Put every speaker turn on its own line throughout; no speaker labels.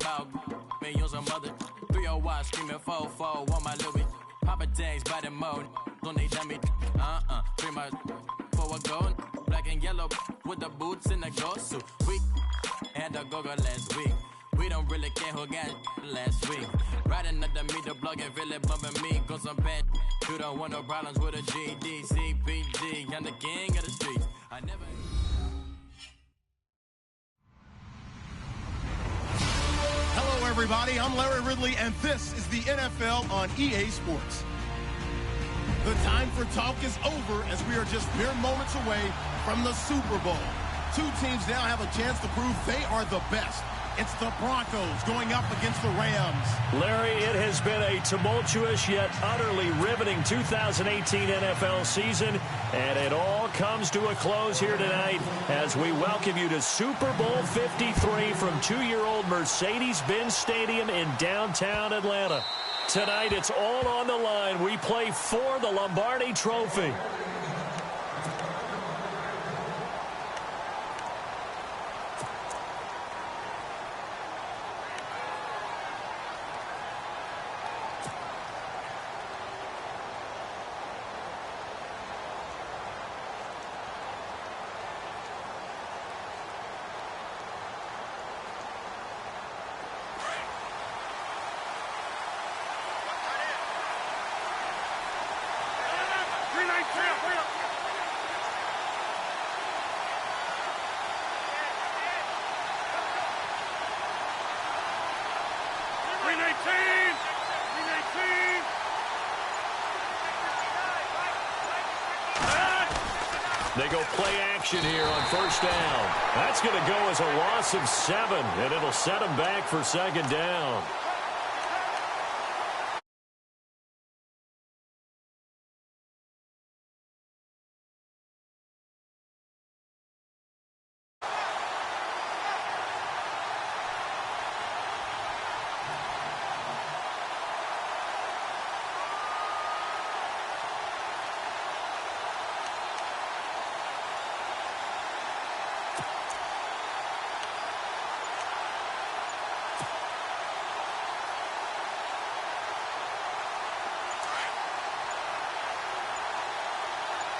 about me on some other 301 screaming 4-4 on my Louis. Papa tags by the mode, don't need dummy. 3 my for a gold, black and yellow with the boots and the gold suit. We had the go-go last week. We don't really care who got last week. Riding under me, the blog and really bumping me. Cause I'm bad. You don't want no problems with a GD, CPG. I'm the king of the streets. I never.
Hello, everybody. I'm Larry Ridley, and this is the NFL on EA Sports. The time for talk is over as we are just mere moments away from the Super Bowl. Two teams now have a chance to prove they are the best. It's the Broncos going up against the Rams.
Larry, it has been a tumultuous yet utterly riveting 2018 NFL season, and it all comes to a close here tonight as we welcome you to Super Bowl 53 from 2-year-old Mercedes-Benz Stadium in downtown Atlanta. Tonight, it's all on the line. We play for the Lombardi Trophy. They go play action here on first down. That's going to go as a loss of 7, and it'll set them back for second down.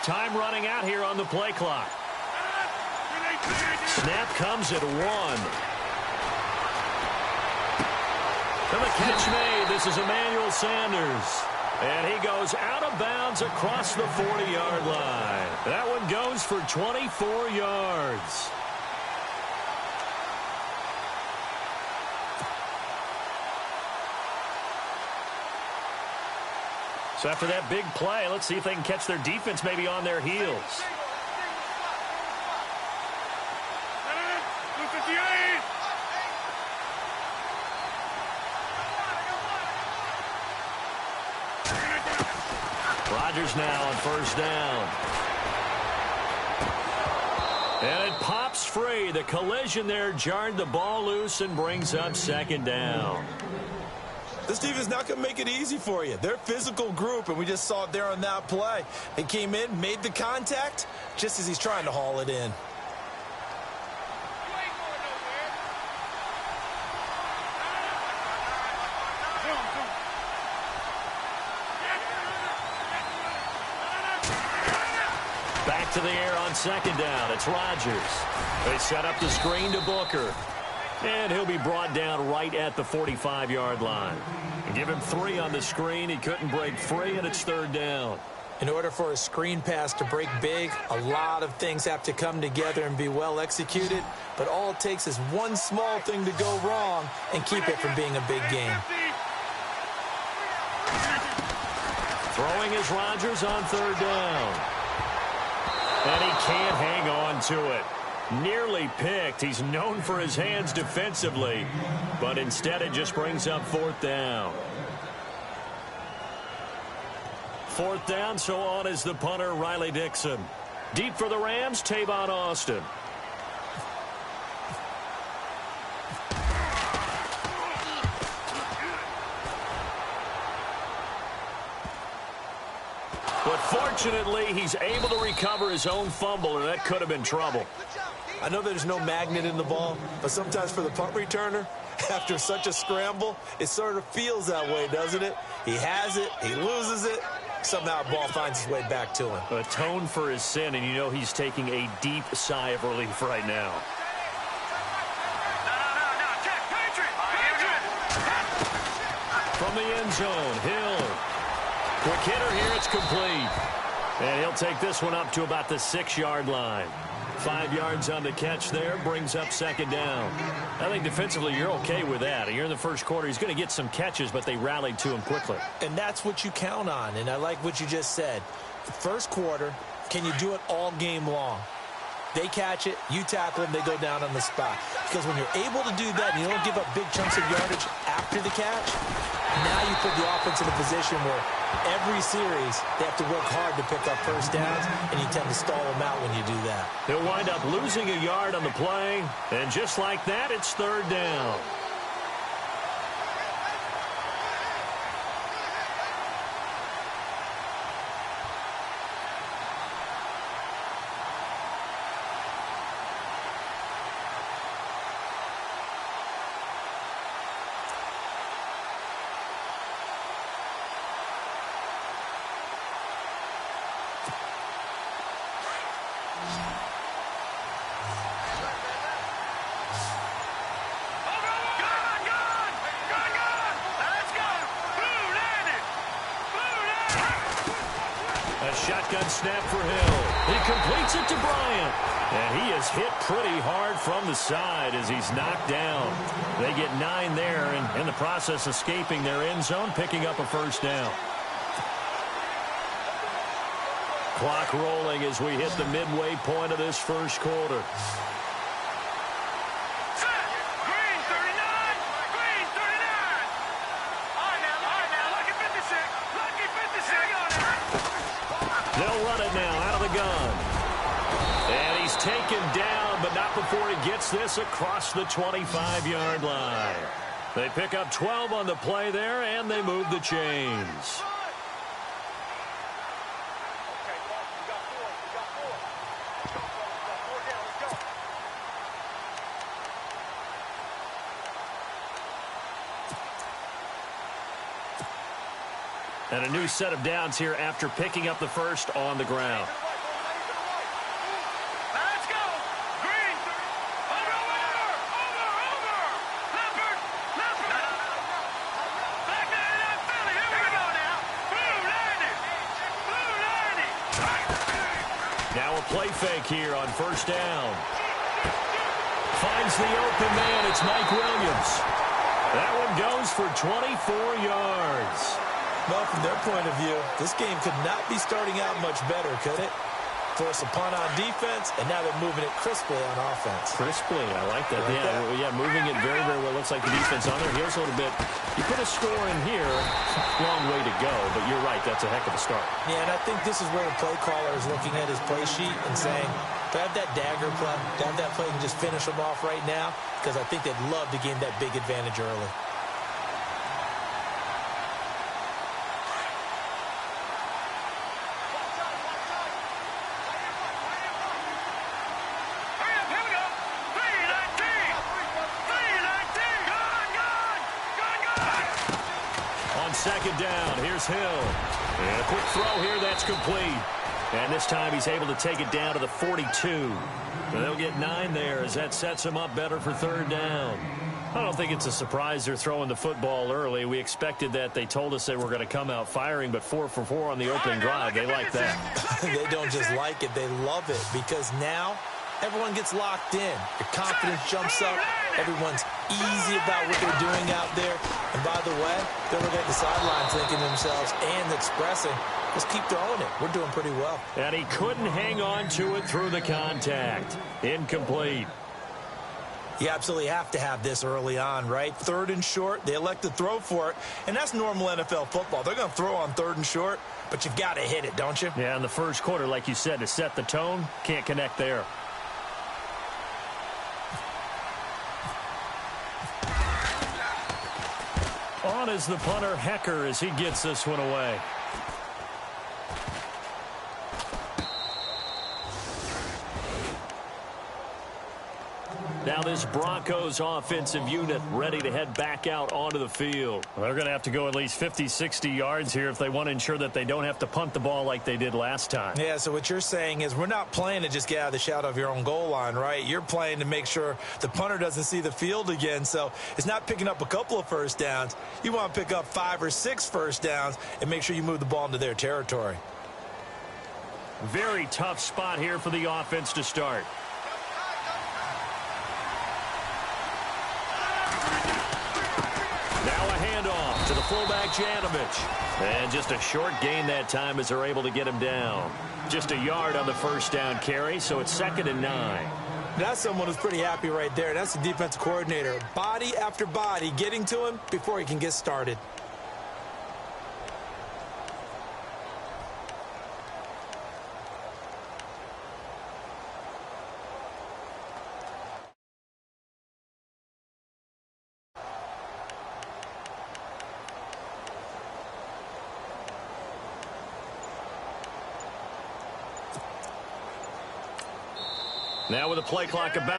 Time running out here on the play clock. Snap comes at 1. And the catch made. This is Emmanuel Sanders. And he goes out of bounds across the 40-yard line. That one goes for 24 yards. So after that big play, let's see if they can catch their defense maybe on their heels. Rodgers now on first down. And it pops free. The collision there jarred the ball loose and brings up second down.
This team is not going to make it easy for you. They're a physical group, and we just saw it there on that play. He came in, made the contact, just as he's trying to haul it in.
Back to the air on second down. It's Rodgers. They set up the screen to Booker. And he'll be brought down right at the 45-yard line. Give him 3 on the screen. He couldn't break free, and it's third down.
In order for a screen pass to break big, a lot of things have to come together and be well executed. But all it takes is one small thing to go wrong and keep it from being a big game.
Throwing is Rodgers on third down. And he can't hang on to it. Nearly picked. He's known for his hands defensively, but instead it just brings up fourth down. Fourth down, so on is the punter, Riley Dixon. Deep for the Rams, Tavon Austin. But fortunately, he's able to recover his own fumble, and that could have been trouble.
I know there's no magnet in the ball, but sometimes for the punt returner, after such a scramble, it sort of feels that way, doesn't it? He has it, he loses it, somehow the ball finds its way back to him.
Atone for his sin, and you know he's taking a deep sigh of relief right now. From the end zone, Hill. Quick hitter here, it's complete. And he'll take this one up to about the 6-yard line. 5 yards on the catch there, brings up second down. I think defensively you're okay with that. You're in the first quarter. He's going to get some catches, but they rallied to him quickly.
And that's what you count on, and I like what you just said. The first quarter, can you do it all game long? They catch it, you tackle them, they go down on the spot. Because when you're able to do that and you don't give up big chunks of yardage after the catch, now you put the offense in a position where every series they have to work hard to pick up first downs, and you tend to stall them out when you do that.
He'll wind up losing a yard on the play, and just like that, it's third down. Shotgun snap for Hill. He completes it to Bryant. And he is hit pretty hard from the side as he's knocked down. They get 9 there, and in the process escaping their end zone, picking up a first down. Clock rolling as we hit the midway point of this first quarter. They'll run it now out of the gun. And he's taken down, but not before he gets this across the 25-yard line. They pick up 12 on the play there, and they move the chains. And a new set of downs here after picking up the first on the ground.
Let's go. Green. Over. Leopard. Back there in that Philly. Here we go now. Blue landing.
Now a play fake here on first down. Finds the open man. It's Mike Williams. That one goes for 24 yards.
Well, from their point of view, this game could not be starting out much better, could it? Force a punt on defense, and now they're moving it crisply on offense.
Crisply, I like that. Yeah, moving it very, very well. Looks like the defense on their heels a little bit. You put a score in here, long way to go, but you're right, that's a heck of a start.
Yeah, and I think this is where the play caller is looking at his play sheet and saying, to have that dagger play, to have that play and just finish them off right now, because I think they'd love to gain that big advantage early.
Second down, here's Hill. And a quick throw here, that's complete. And this time he's able to take it down to the 42. So they'll get 9 there as that sets him up better for third down. I don't think it's a surprise they're throwing the football early. We expected that. They told us they were going to come out firing, but 4 for 4 on the opening drive. They like that.
They don't just like it, they love it, because now everyone gets locked in. Your confidence jumps up. Everyone's easy about what they're doing out there. And by the way, they're looking at the sidelines thinking to themselves and expressing, let's keep throwing it. We're doing pretty well.
And he couldn't hang on to it through the contact. Incomplete.
You absolutely have to have this early on, right? Third and short, they elect to throw for it. And that's normal NFL football. They're going to throw on third and short, but you've got to hit it, don't you?
Yeah, in the first quarter, like you said, to set the tone, can't connect there. On is the punter, Hecker, as he gets this one away. Now this Broncos offensive unit ready to head back out onto the field.
Well, they're going to have to go at least 50, 60 yards here if they want to ensure that they don't have to punt the ball like they did last time.
Yeah, so what you're saying is we're not playing to just get out of the shadow of your own goal line, right? You're playing to make sure the punter doesn't see the field again. So it's not picking up a couple of first downs. You want to pick up 5 or 6 first downs and make sure you move the ball into their territory.
Very tough spot here for the offense to start. Now a handoff to the fullback, Janovich. And just a short gain that time as they're able to get him down. Just a yard on the first down carry, so it's 2nd and 9.
That's someone who's pretty happy right there. That's the defensive coordinator. Body after body getting to him before he can get started.
Now with the play clock about.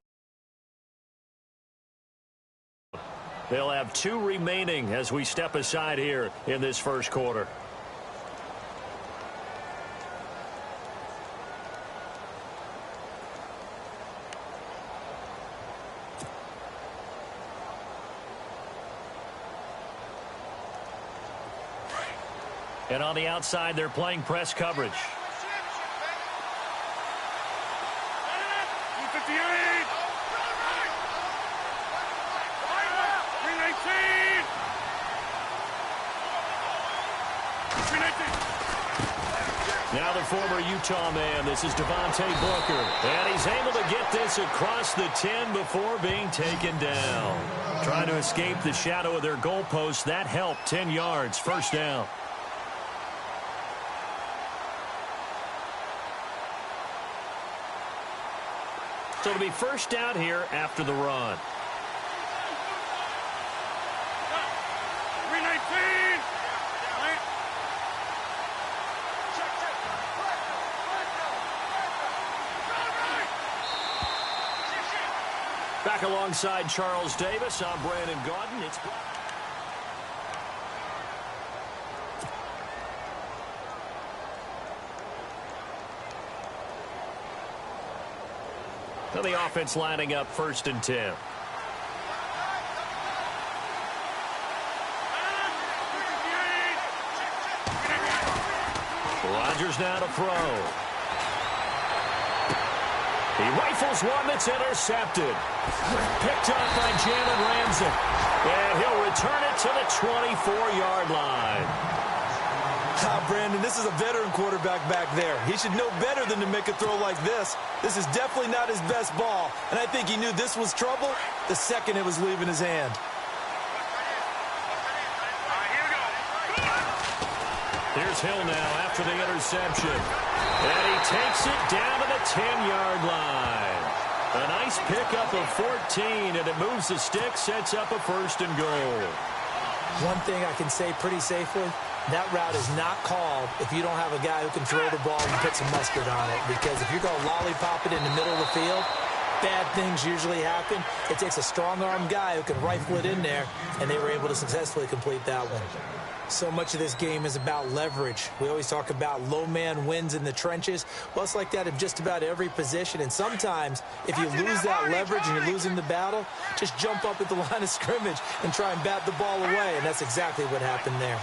They'll have 2 remaining as we step aside here in this first quarter. And on the outside, they're playing press coverage. Now the former Utah man, this is Devontae Booker. And he's able to get this across the 10 before being taken down. Trying to escape the shadow of their goalpost. That helped. 10 yards, first down. So it'll be first down here after the run. Back alongside Charles Davis, I'm Brandon Gaudin. It's so the offense lining up 1st and 10. Rodgers now to throw. He rifles one that's intercepted. Picked up by Jalen Ramsey. And he'll return it to the 24-yard line.
Brandon, this is a veteran quarterback back there. He should know better than to make a throw like this. This is definitely not his best ball. And I think he knew this was trouble the second it was leaving his hand.
Here's Hill now after the interception. And he takes it down to the 10-yard line. A nice pickup of 14, and it moves the stick, sets up a 1st and goal.
One thing I can say pretty safely, that route is not called if you don't have a guy who can throw the ball and put some mustard on it. Because if you're going to lollipop it in the middle of the field, bad things usually happen. It takes a strong-arm guy who can rifle it in there, and they were able to successfully complete that one. So much of this game is about leverage. We always talk about low man wins in the trenches. Well, it's like that in just about every position. And sometimes, if you lose that leverage and you're losing the battle, just jump up at the line of scrimmage and try and bat the ball away. And that's exactly what happened there.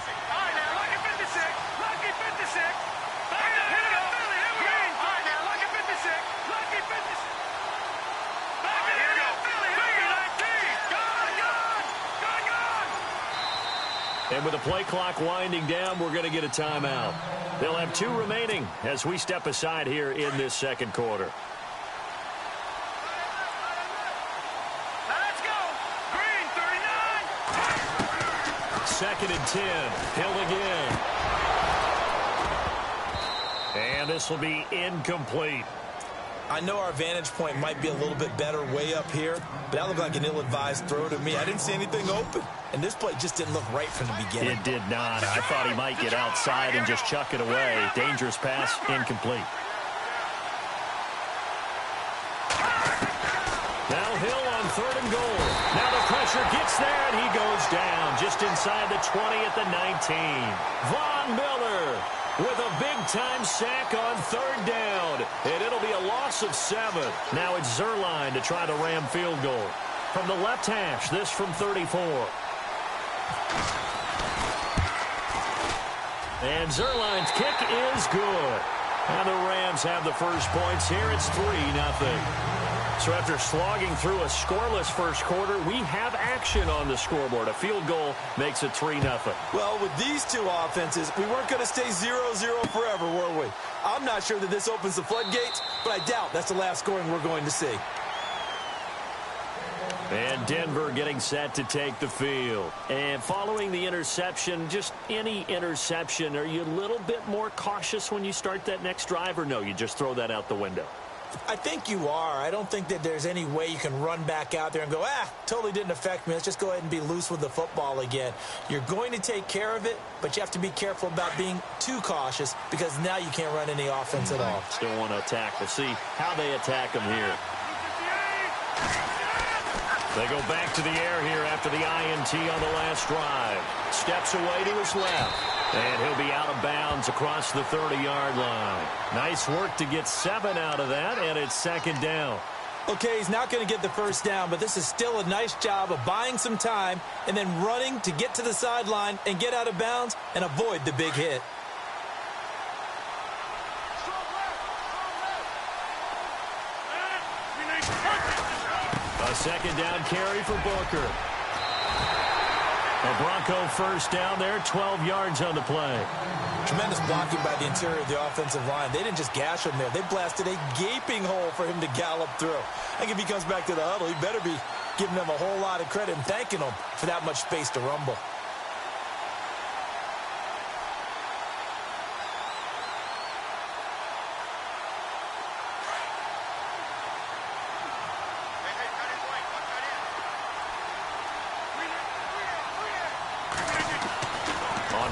And with the play clock winding down, we're going to get a timeout. They'll have 2 remaining as we step aside here in this second quarter.
Let's go. Green, 39.
2nd and 10. Hill again. And this will be incomplete.
I know our vantage point might be a little bit better way up here, but that looked like an ill-advised throw to me. I didn't see anything open, and this play just didn't look right from the beginning.
It did not. I thought he might get outside and just chuck it away. Dangerous pass, incomplete. Now Hill on third and goal. Now the pressure gets there, and he goes down just inside the 20 at the 19. Von Miller with a big-time sack on third down, and it'll be a loss of 7. Now it's Zerline to try the Ram field goal. From the left hash, this from 34. And Zerline's kick is good. And the Rams have the first points here. It's 3-0. So after slogging through a scoreless first quarter, we have action on the scoreboard. A field goal makes it 3-0.
Well, with these two offenses, we weren't going to stay 0-0 forever, were we? I'm not sure that this opens the floodgates, but I doubt that's the last scoring we're going to see.
And Denver getting set to take the field. And following the interception, just any interception, are you a little bit more cautious when you start that next drive, or no, you just throw that out the window?
I think you are. I don't think that there's any way you can run back out there and go, totally didn't affect me. Let's just go ahead and be loose with the football again. You're going to take care of it, but you have to be careful about being too cautious because now you can't run any offense at all.
Still want to attack. We'll see how they attack them here. They go back to the air here after the INT on the last drive. Steps away to his left. And he'll be out of bounds across the 30-yard line. Nice work to get 7 out of that, and it's second down.
Okay, he's not going to get the first down, but this is still a nice job of buying some time and then running to get to the sideline and get out of bounds and avoid the big hit.
A second down carry for Booker. A Bronco first down there, 12 yards on the play.
Tremendous blocking by the interior of the offensive line. They didn't just gash him there. They blasted a gaping hole for him to gallop through. I think if he comes back to the huddle, he better be giving them a whole lot of credit and thanking them for that much space to rumble.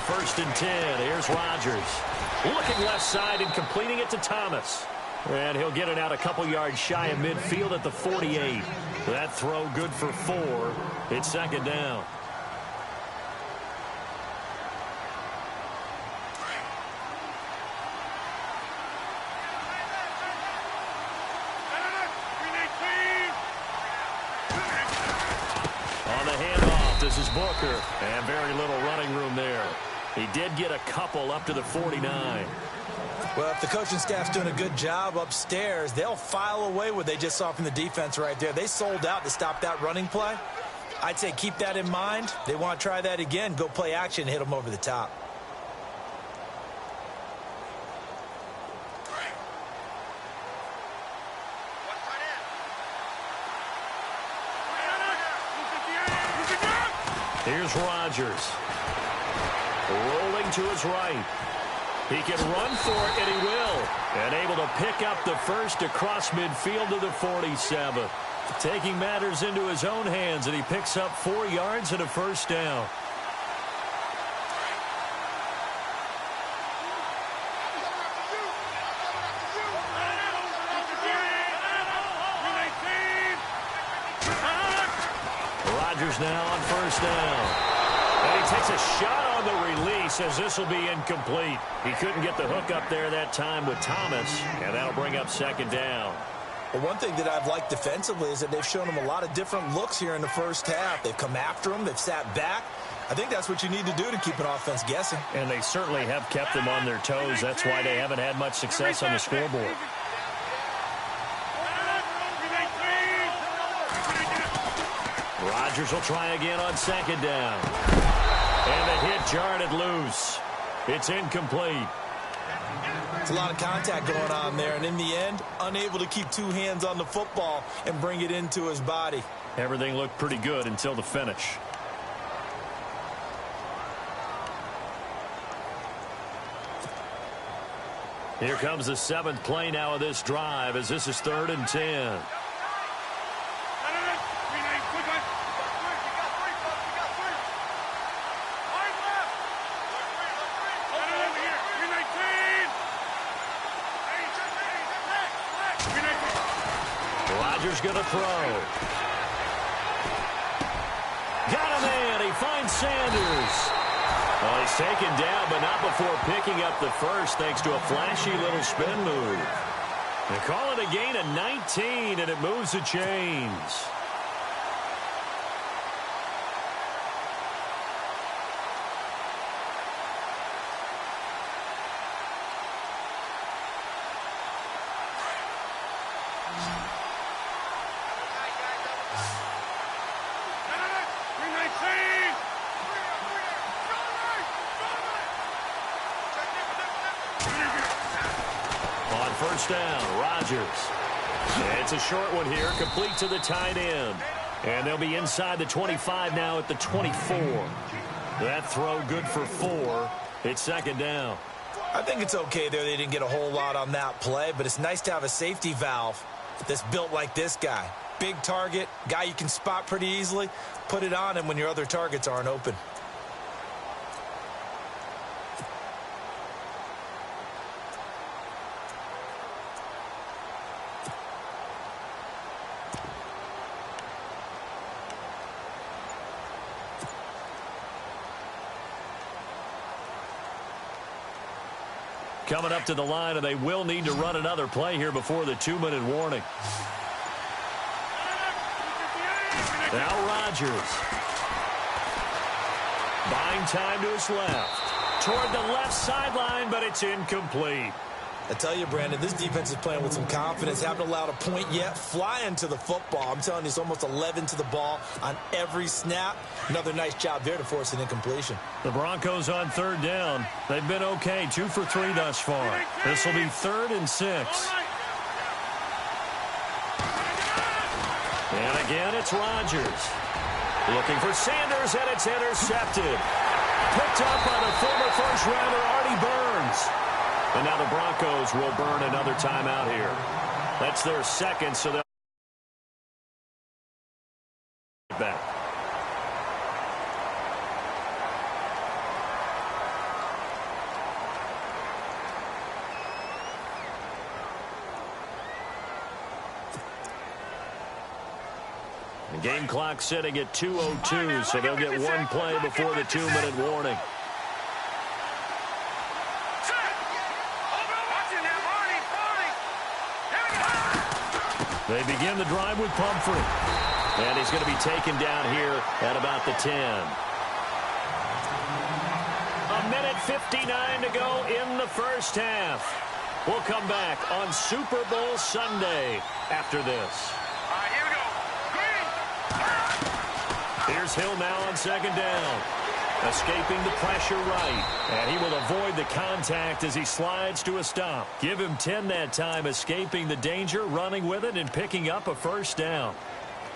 First and 10. Here's Rodgers. Looking left side and completing it to Thomas. And he'll get it out a couple yards shy of midfield at the 48. That throw good for 4. It's second down. On the handoff, this is Booker. And very little running room there. He did get a couple up to the 49.
Well, if the coaching staff's doing a good job upstairs, they'll file away what they just saw from the defense right there. They sold out to stop that running play. I'd say keep that in mind. They want to try that again. Go play action, hit them over the top.
Here's Rodgers. Rolling to his right. He can run for it, and he will. And able to pick up the first across midfield to the 47. Taking matters into his own hands, and he picks up 4 yards and a first down. Rodgers now on first down. And he takes a shot on the release as this will be incomplete. He couldn't get the hook up there that time with Thomas, and that'll bring up second down.
Well, one thing that I've liked defensively is that they've shown him a lot of different looks here in the first half. They've come after him. They've sat back. I think that's what you need to do to keep an offense guessing.
And they certainly have kept them on their toes. That's why they haven't had much success on the scoreboard. Rodgers will try again on second down. And the hit jarred it loose. It's incomplete.
It's a lot of contact going on there, and in the end, unable to keep 2 hands on the football and bring it into his body.
Everything looked pretty good until the finish. Here comes the 7th play now of this drive as this is 3rd and 10. Rodgers going to throw. Got a man. He finds Sanders. Well, he's taken down, but not before picking up the first thanks to a flashy little spin move. They call it a gain of 19, and it moves the chains. First down, Rodgers. It's a short one here, complete to the tight end. And they'll be inside the 25 now at the 24. That throw good for 4. It's second down.
I think it's okay there. They didn't get a whole lot on that play, but it's nice to have a safety valve that's built like this guy. Big target, guy you can spot pretty easily. Put it on him when your other targets aren't open.
Coming up to the line, and they will need to run another play here before the 2-minute warning. Now Rodgers. Buying time to his left. Toward the left sideline, but it's incomplete.
I tell you, Brandon, this defense is playing with some confidence. Haven't allowed a point yet. Flying to the football. I'm telling you, it's almost 11 to the ball on every snap. Another nice job there to force an incompletion.
The Broncos on third down. They've been okay. 2 for 3 thus far. This will be 3rd and 6. And again, it's Rodgers. Looking for Sanders, and it's intercepted. Picked up by the former first-rounder, Artie Burns. And now the Broncos will burn another timeout here. That's their second, so they'll back. The game clock sitting at 2:02, so they'll get one play before the 2-minute warning. They begin the drive with Pumphrey. And he's going to be taken down here at about the 10. 1:59 to go in the first half. We'll come back on Super Bowl Sunday after this.
Here we go.
Here's Hill now on second down. Escaping the pressure right. And he will avoid the contact as he slides to a stop. Give him 10 that time, escaping the danger, running with it, and picking up a first down.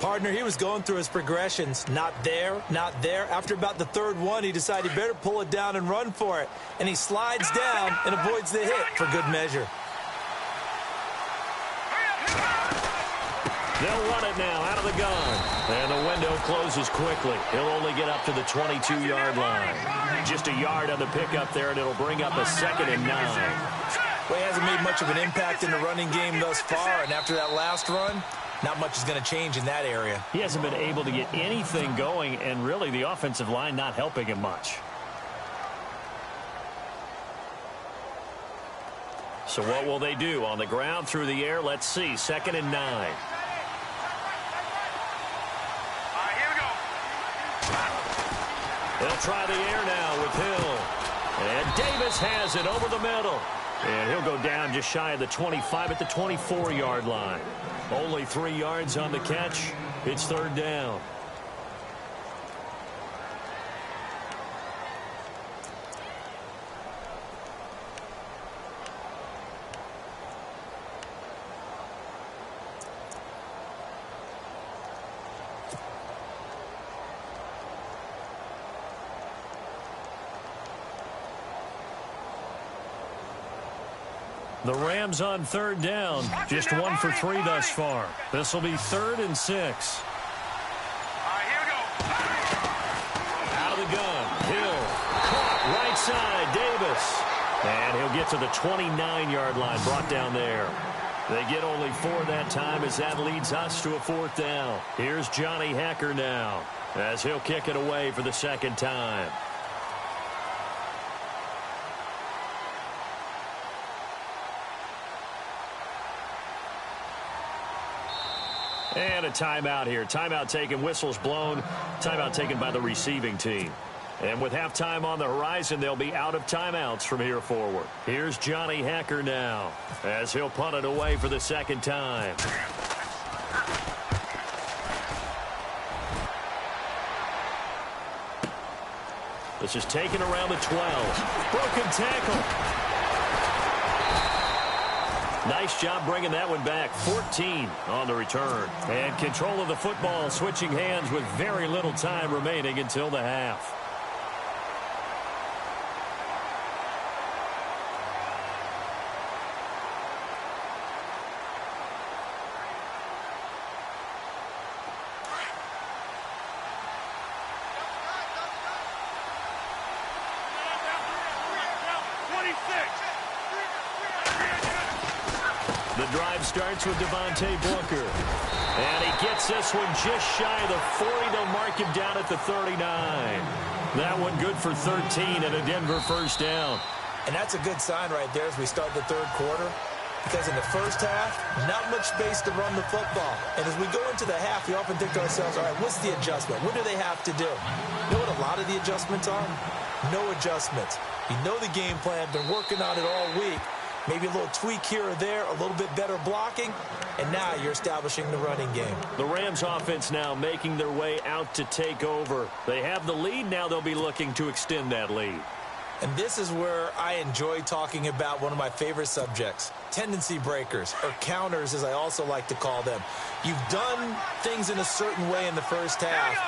Partner, he was going through his progressions. Not there, not there. After about the 3rd one, he decided he better pull it down and run for it. And he slides down and avoids the hit for good measure.
They'll run it now out of the gun. And the window closes quickly. He'll only get up to the 22-yard line. Just a yard on the pickup there, and it'll bring up a 2nd and 9.
Well, he hasn't made much of an impact in the running game thus far, and after that last run, not much is going to change in that area.
He hasn't been able to get anything going, and really the offensive line not helping him much. So what will they do? On the ground, through the air, let's see. 2nd and 9. They'll try the air now with Hill. And Davis has it over the middle. And he'll go down just shy of the 25 at the 24-yard line. Only 3 yards on the catch. It's 3rd down. The Rams on 3rd down. Just 1 for 3 thus far. This will be 3rd and 6.
Here we go.
Out of the gun. Hill. Caught right side. Davis. And he'll get to the 29-yard line. Brought down there. They get only 4 that time as that leads us to a 4th down. Here's Johnny Hekker now. as he'll kick it away for the second time. And a timeout here. Timeout taken, whistles blown. Timeout taken by the receiving team. And with halftime on the horizon, they'll be out of timeouts from here forward. Here's Johnny Hacker now, as he'll punt it away for the second time. This is taken around the 12. Broken tackle. Nice job bringing that one back. 14 on the return. And control of the football, switching hands with very little time remaining until the half. The drive starts with Devontae Booker. And he gets this one just shy of the 40. They'll mark him down at the 39. That one good for 13 and a Denver first down.
And that's a good sign right there as we start the third quarter. Because in the first half, not much space to run the football. And as we go into the half, we often think to ourselves, all right, what's the adjustment? What do they have to do? You know what a lot of the adjustments are? No adjustments. You know the game plan, been working on it all week. Maybe a little tweak here or there, a little bit better blocking, and now you're establishing the running game.
The Rams offense now making their way out to take over. They have the lead. Now they'll be looking to extend that lead.
And this is where I enjoy talking about one of my favorite subjects, tendency breakers, or counters as I also like to call them. You've done things in a certain way in the first half,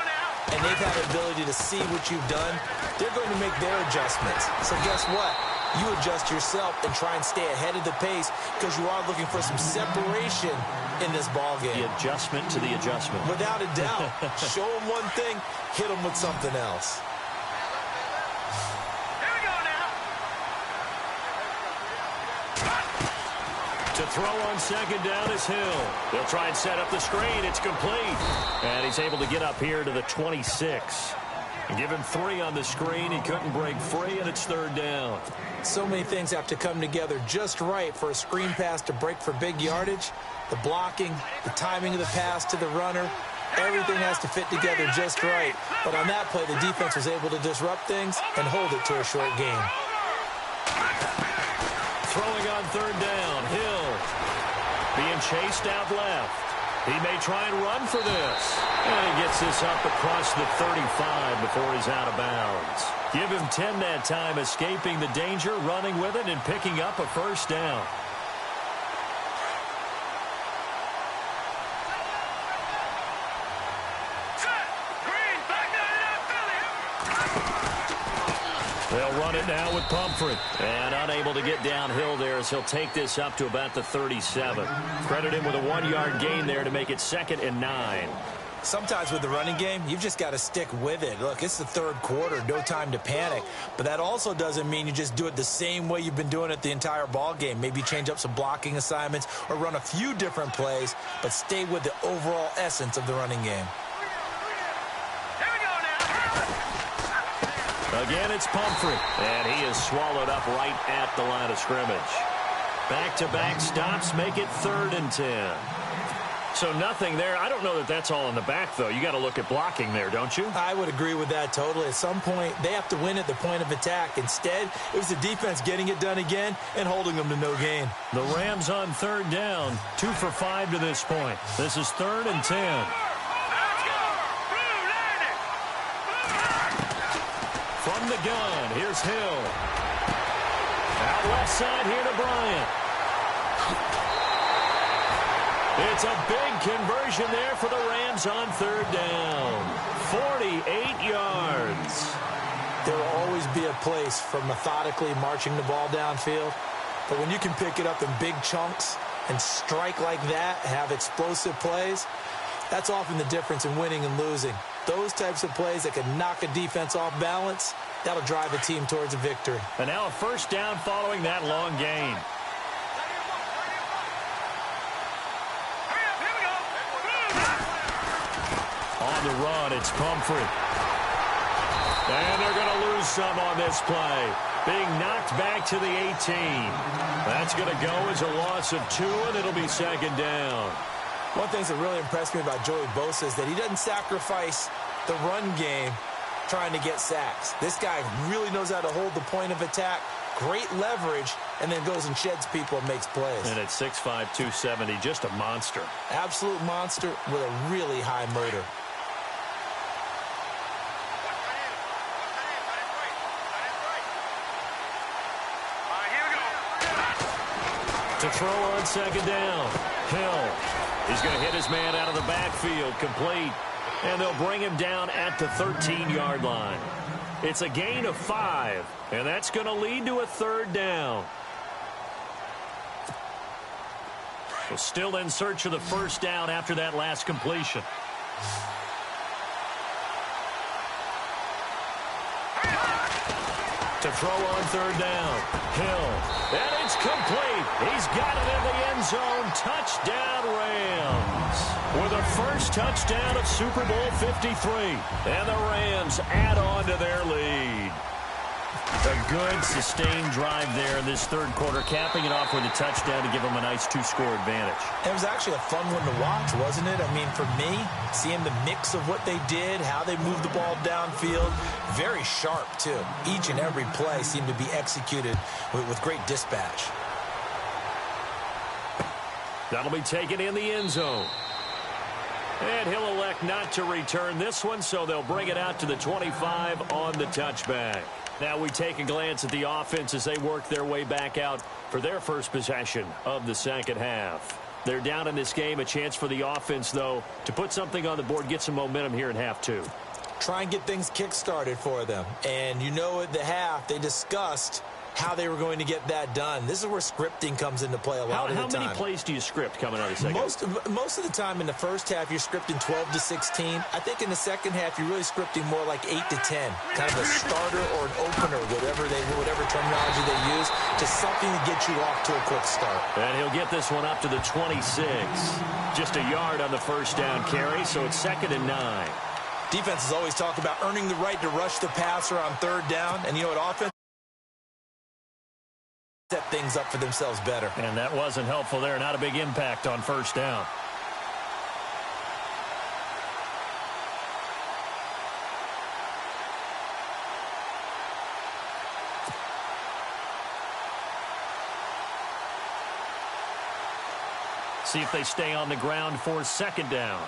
and they've had the ability to see what you've done. They're going to make their adjustments. So guess what? You adjust yourself and try and stay ahead of the pace because you are looking for some separation in this ball game.
The adjustment to the adjustment. Without
a doubt. Show them one thing, hit them with something else.
Here we go now.
To throw on second down is Hill. They'll try and set up the screen. It's complete. And he's able to get up here to the 26. Give him 3 on the screen. He couldn't break free, and it's third down.
So many things have to come together just right for a screen pass to break for big yardage. The blocking, the timing of the pass to the runner, everything has to fit together just right. But on that play, the defense was able to disrupt things and hold it to a short game.
Throwing on third down, Hill being chased out left. He may try and run for this. And he gets this up across the 35 before he's out of bounds. Give him 10 that time, escaping the danger, running with it, and picking up a first down. They'll run it now with Pumphrey. And unable to get downhill there as he'll take this up to about the 37. Credit him with a 1-yard gain there to make it 2nd and 9.
Sometimes with the running game, you've just got to stick with it. Look, it's the third quarter, no time to panic. But that also doesn't mean you just do it the same way you've been doing it the entire ball game. Maybe change up some blocking assignments or run a few different plays, but stay with the overall essence of the running game.
Again, it's Pumphrey, and he is swallowed up right at the line of scrimmage. Back-to-back stops make it 3rd and 10. So nothing there. I don't know that that's all in the back, though. You got to look at blocking there, don't you?
I would agree with that totally. At some point, they have to win at the point of attack. Instead, it was the defense getting it done again and holding them to no gain.
The Rams on 3rd down, 2 for 5 to this point. This is 3rd and 10. From the gun, here's Hill. Out left side here to Bryant. It's a big conversion there for the Rams on 3rd down. 48 yards.
There will always be a place for methodically marching the ball downfield. But when you can pick it up in big chunks and strike like that, have explosive plays, that's often the difference in winning and losing. Those types of plays that can knock a defense off balance, that'll drive a team towards a victory.
And now a first down following that long gain. On the run, it's Pumphrey. And they're going to lose some on this play. Being knocked back to the 18. That's going to go as a loss of 2, and it'll be second down.
One thing that really impressed me about Joey Bosa is that he doesn't sacrifice the run game trying to get sacks. This guy really knows how to hold the point of attack, great leverage, and then goes and sheds people and makes plays.
And at 6'5", 270, just a monster.
Absolute monster with a really high motor.
To throw on second down, Hill. He's going to hit his man out of the backfield, complete. And they'll bring him down at the 13-yard line. It's a gain of 5, and that's going to lead to a third down. So still in search of the first down after that last completion. To throw on third down, Hill. And it's complete. He's got it in the end zone. Touchdown, Rams. With the first touchdown of Super Bowl 53. And the Rams add on to their lead. A good, sustained drive there in this third quarter, capping it off with a touchdown to give them a nice 2-score advantage.
It was actually a fun one to watch, wasn't it? I mean, for me, seeing the mix of what they did, how they moved the ball downfield, very sharp, too. Each and every play seemed to be executed with great dispatch.
That'll be taken in the end zone. And he'll elect not to return this one, so they'll bring it out to the 25 on the touchback. Now we take a glance at the offense as they work their way back out for their first possession of the second half. They're down in this game. A chance for the offense, though, to put something on the board, get some momentum here in half 2.
Try and get things kick-started for them. And you know at the half, they discussed how they were going to get that done. This is where scripting comes into play a lot of the time.
How many plays do you script coming out of the second?
Most of the time in the first half, you're scripting 12 to 16. I think in the second half, you're really scripting more like 8 to 10. Kind of a starter or an opener, whatever terminology they use, just something to get you off to a quick start.
And he'll get this one up to the 26. Just a yard on the first down carry, so it's 2nd and 9.
Defenses always talk about earning the right to rush the passer on third down. And you know what, offense set things up for themselves better.
And that wasn't helpful there. Not a big impact on first down. See if they stay on the ground for second down.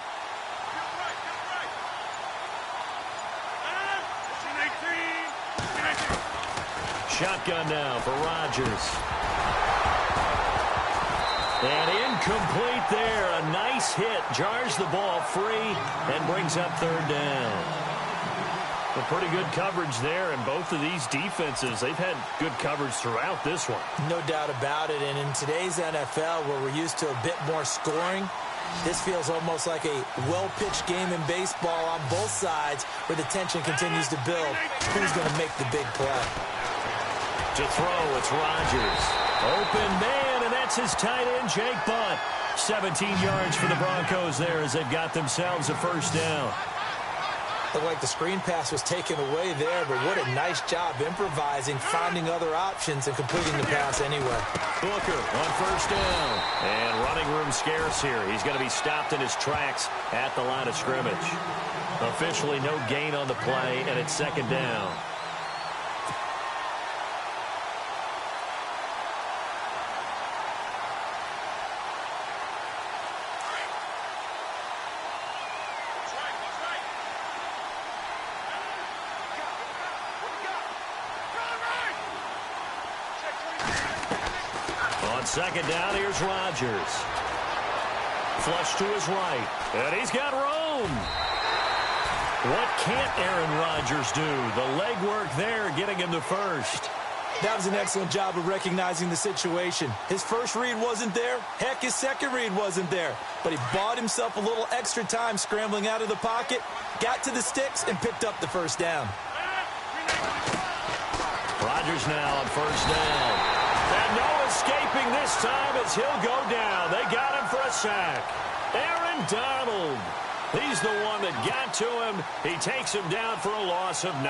Shotgun now for Rodgers. And incomplete there. A nice hit. Jars the ball free and brings up third down. A pretty good coverage there, and both of these defenses, they've had good coverage throughout this one.
No doubt about it. And in today's NFL, where we're used to a bit more scoring, this feels almost like a well-pitched game in baseball on both sides where the tension continues to build. Who's going to make the big play?
To throw, it's Rodgers. Open man, and that's his tight end, Jake Butt. 17 yards for the Broncos there as they've got themselves a first down.
Looked like the screen pass was taken away there, but what a nice job improvising, finding other options, and completing the pass anyway.
Booker on first down. And running room scarce here. He's going to be stopped in his tracks at the line of scrimmage. Officially no gain on the play, and it's second down. Second down, here's Rodgers. Flush to his right, and he's got room. What can't Aaron Rodgers do? The legwork there, getting him to first.
That was an excellent job of recognizing the situation. His first read wasn't there. Heck, his second read wasn't there. But he bought himself a little extra time scrambling out of the pocket, got to the sticks, and picked up the first down.
Rodgers now on first down. And no escaping this time as he'll go down. They got him for a sack. Aaron Donald He's the one that got to him. He takes him down for a loss of 9.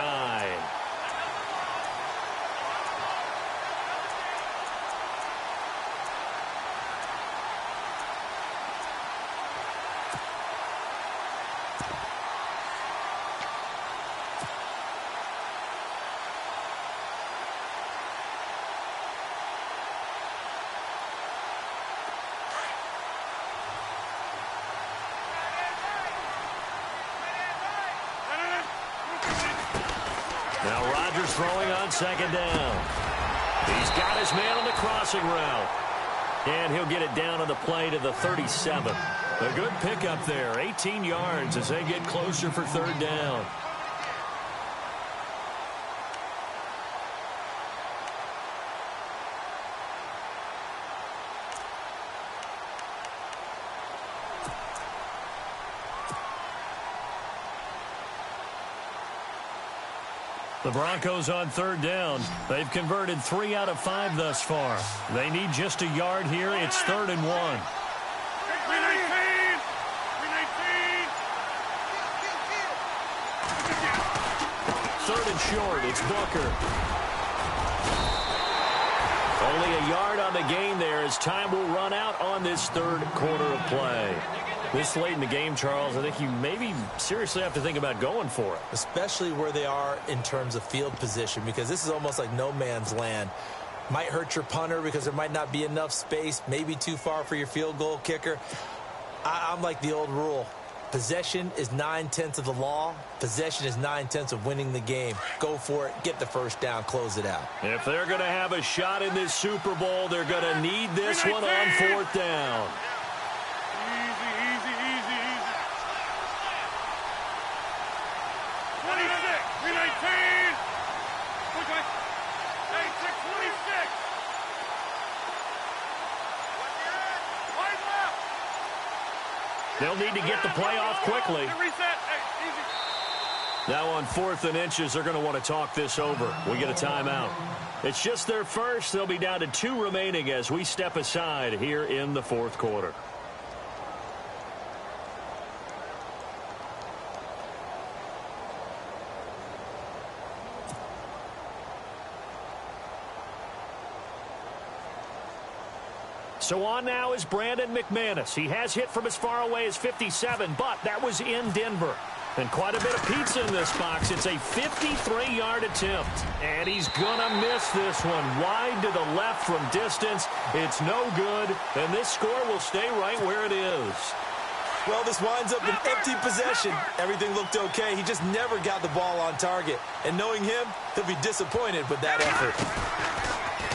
Now Rodgers throwing on second down. He's got his man on the crossing route. And he'll get it down on the play to the 37. A good pickup there. 18 yards as they get closer for third down. The Broncos on third down. They've converted 3 out of 5 thus far. They need just a yard here. It's 3rd and 1. Third and short. It's Booker. Only a yard on the gain there as time will run out on this third quarter of play. This late in the game, Charles, I think you maybe seriously have to think about going for it.
Especially where they are in terms of field position, because this is almost like no man's land. Might hurt your punter because there might not be enough space, maybe too far for your field goal kicker. I'm like the old rule. Possession is 9/10 of the law. Possession is 9/10 of winning the game. Go for it. Get the first down. Close it out.
If they're going to have a shot in this Super Bowl, they're going to need this one on 4th down. They'll need to get the play off quickly. Now on 4th and inches, they're going to want to talk this over. We get a timeout. It's just their first. They'll be down to 2 remaining as we step aside here in the 4th quarter. So on now is Brandon McManus. He has hit from as far away as 57, but that was in Denver. And quite a bit of pizza in this box. It's a 53-yard attempt. And he's going to miss this one. Wide to the left from distance. It's no good. And this score will stay right where it is.
Well, this winds up an empty possession. Everything looked okay. He just never got the ball on target. And knowing him, he'll be disappointed with that effort.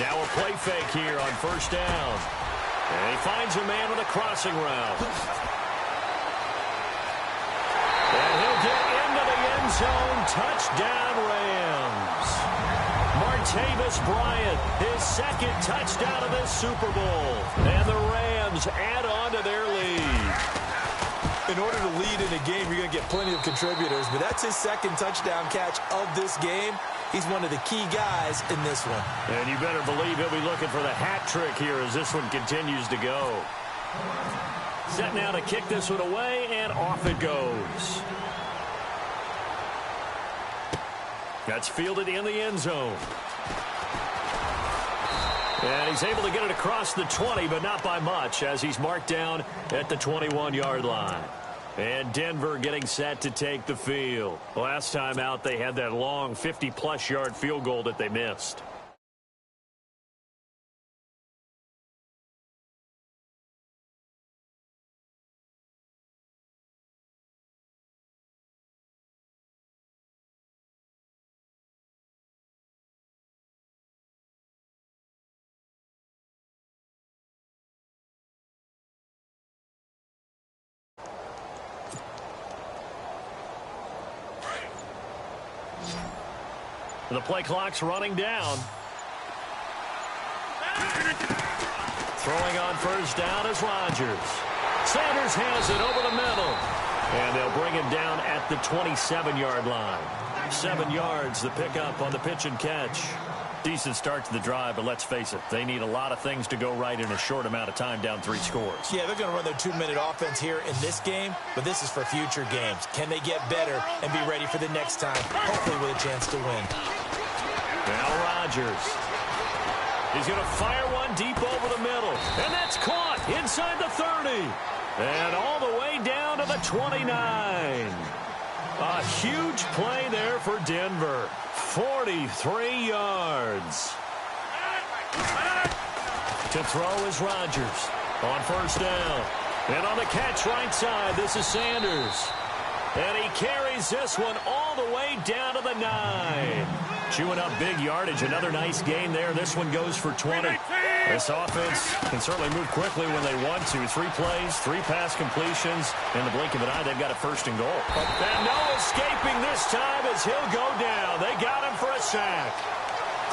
Now a play fake here on 1st down. And he finds a man on a crossing route. And he'll get into the end zone. Touchdown, Rams. Martavis Bryant, his 2nd touchdown of this Super Bowl. And the Rams add on to their lead.
In order to lead in a game, you're going to get plenty of contributors, but that's his 2nd touchdown catch of this game. He's one of the key guys in this one.
And you better believe he'll be looking for the hat trick here as this one continues to go. Set now to kick this one away, and off it goes. That's fielded in the end zone. And he's able to get it across the 20, but not by much, as he's marked down at the 21-yard line. And Denver getting set to take the field. Last time out, they had that long 50-plus yard field goal that they missed. The play clock's running down. Throwing on 1st down is Rodgers. Sanders has it over the middle. And they'll bring him down at the 27-yard line. 7 yards, the pickup on the pitch and catch.
Decent start to the drive, but let's face it, they need a lot of things to go right in a short amount of time, down 3 scores.
Yeah, they're going to run their 2-minute offense here in this game, but this is for future games. Can they get better and be ready for the next time, hopefully with a chance to win?
Now Rodgers. He's going to fire one deep over the middle, and that's caught inside the 30. And all the way down to the 29. A huge play there for Denver. 43 yards. To throw is Rodgers on first down. And on the catch right side, this is Sanders. And he carries this one all the way down to the 9. Chewing up big yardage. Another nice gain there. This one goes for 20. This offense can certainly move quickly when they want to. 3 plays, 3 pass completions. In the blink of an eye, they've got a first and goal. And no escaping this time as he'll go down. They got him for a sack.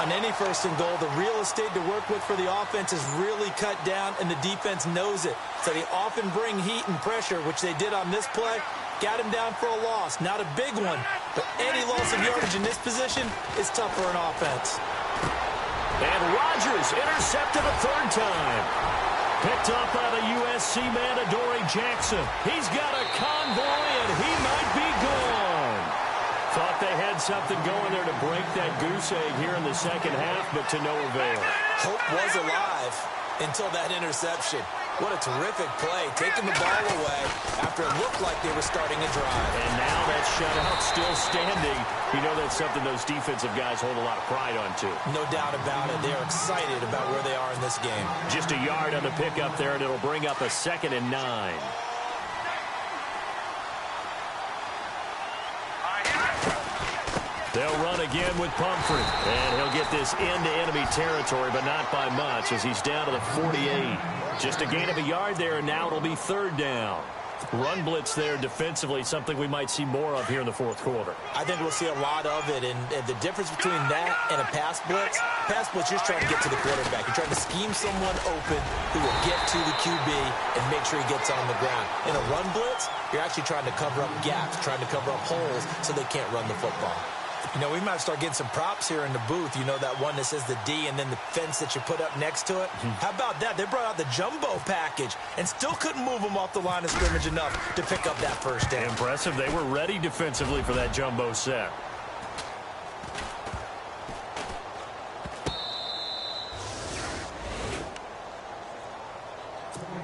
On any first and goal, the real estate to work with for the offense is really cut down, and the defense knows it. So they often bring heat and pressure, which they did on this play. Got him down for a loss. Not a big one, but any loss of yardage in this position is tough for an offense.
And Rodgers intercepted a 3rd time. Picked up by the USC man, Adoree Jackson. He's got a convoy, and he might be gone. Thought they had something going there to break that goose egg here in the second half, but to no avail.
Hope was alive until that interception. What a terrific play, taking the ball away after it looked like they were starting a drive.
And now that shutout still standing. You know that's something those defensive guys hold a lot of pride on, too.
No doubt about it. They're excited about where they are in this game.
Just a yard on the pickup there, and it'll bring up a 2nd and 9. They'll run again with Pumphrey. And he'll get this into enemy territory, but not by much as he's down to the 48. Just a gain of a yard there, and now it'll be 3rd down. Run blitz there defensively, something we might see more of here in the 4th quarter.
I think we'll see a lot of it, and the difference between that and a pass blitz, you're just trying to get to the quarterback. You're trying to scheme someone open who will get to the QB and make sure he gets on the ground. In a run blitz, you're actually trying to cover up gaps, trying to cover up holes so they can't run the football. You know, we might start getting some props here in the booth. You know, that one that says the D and then the fence that you put up next to it. How about that? They brought out the jumbo package and still couldn't move them off the line of scrimmage enough to pick up that first down.
Impressive. They were ready defensively for that jumbo set.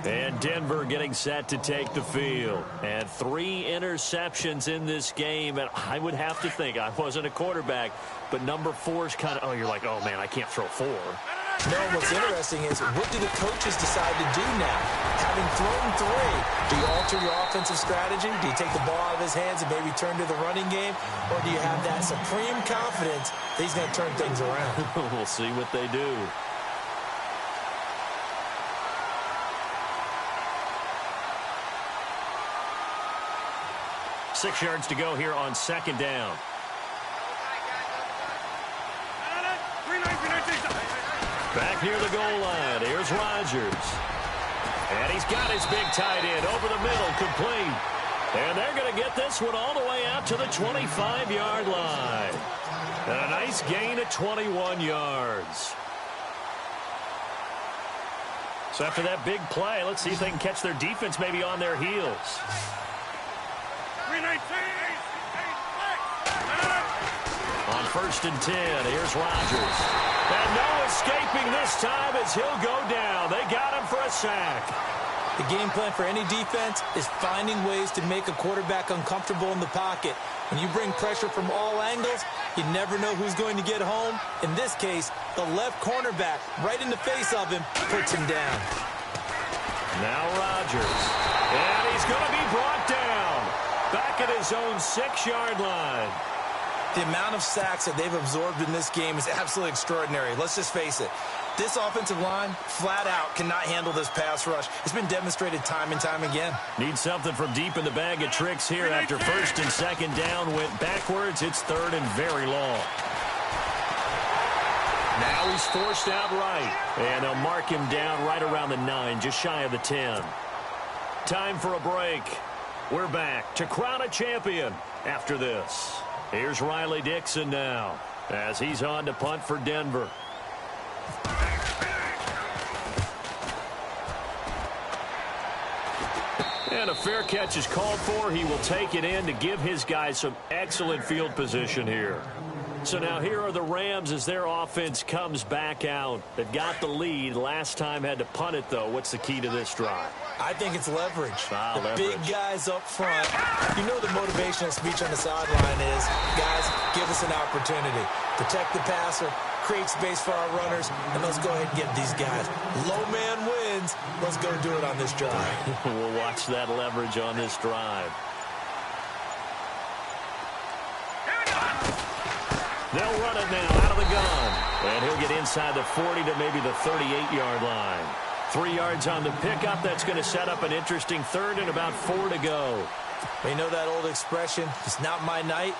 And Denver getting set to take the field. And 3 interceptions in this game. And I would have to think, I wasn't a quarterback, but number 4's kind of, you're like, oh, man, I can't throw 4.
No, what's interesting is, what do the coaches decide to do now? Having thrown 3, do you alter your offensive strategy? Do you take the ball out of his hands and maybe turn to the running game? Or do you have that supreme confidence that he's going to turn things around?
We'll see what they do. Six yards to go here on 2nd down. Back near the goal line. Here's Rodgers. And he's got his big tight end over the middle, complete. And they're going to get this one all the way out to the 25-yard line. And a nice gain of 21 yards. So after that big play, let's see if they can catch their defense maybe on their heels. On 1st and 10, here's Rodgers. And no escaping this time as he'll go down. They got him for a sack.
The game plan for any defense is finding ways to make a quarterback uncomfortable in the pocket. When you bring pressure from all angles, you never know who's going to get home. In this case, the left cornerback, right in the face of him, puts him down.
Now Rodgers. And he's going to be brought down. Back at his own 6-yard line.
The amount of sacks that they've absorbed in this game is absolutely extraordinary. Let's just face it. This offensive line, flat out, cannot handle this pass rush. It's been demonstrated time and time again.
Need something from deep in the bag of tricks here after 1st and 2nd down went backwards. It's 3rd and very long. Now he's forced out right. And they'll mark him down right around the 9, just shy of the 10. Time for a break. We're back to crown a champion after this. Here's Riley Dixon now.
as he's on to punt for Denver. And a fair catch is called for. He will take it in to give his guys some excellent field position here. So now here are the Rams as their offense comes back out. They've got the lead. Last time had to punt it, though. What's the key to this drive?
I think it's leverage.
Leverage.
Big guys up front. You know the motivational speech on the sideline is, guys, give us an opportunity. Protect the passer, create space for our runners, and let's go ahead and get these guys. Low man wins. Let's go do it on this drive.
We'll watch that leverage on this drive. They'll run it now out of the gun. And he'll get inside the 40 to maybe the 38-yard line. 3 yards on the pickup. That's going to set up an interesting third and about 4 to go.
You know that old expression, it's not my night?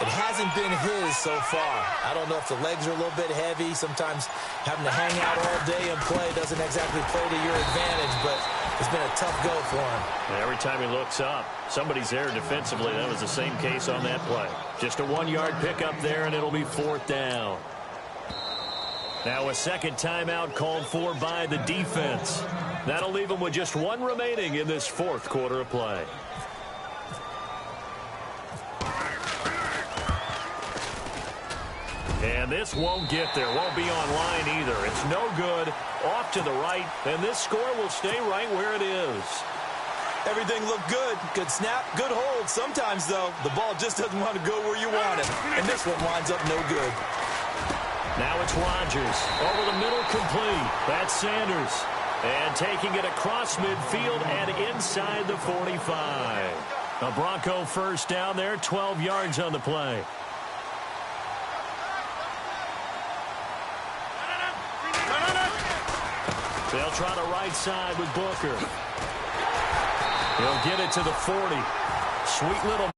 It hasn't been his so far. I don't know if the legs are a little bit heavy. Sometimes having to hang out all day and play doesn't exactly play to your advantage, but it's been a tough go for him.
And every time he looks up, somebody's there defensively. That was the same case on that play. Just a 1-yard pickup there, and it'll be 4th down. Now a second timeout called for by the defense. That'll leave them with just 1 remaining in this 4th quarter of play. And this won't get there. Won't be online either. It's no good. Off to the right. And this score will stay right where it is.
Everything looked good. Good snap, good hold. Sometimes, though, the ball just doesn't want to go where you want it. And this one winds up no good.
Now it's Rodgers. Over the middle, complete. That's Sanders. And taking it across midfield and inside the 45. A Bronco first down there, 12 yards on the play. They'll try the right side with Booker. He'll get it to the 40. Sweet little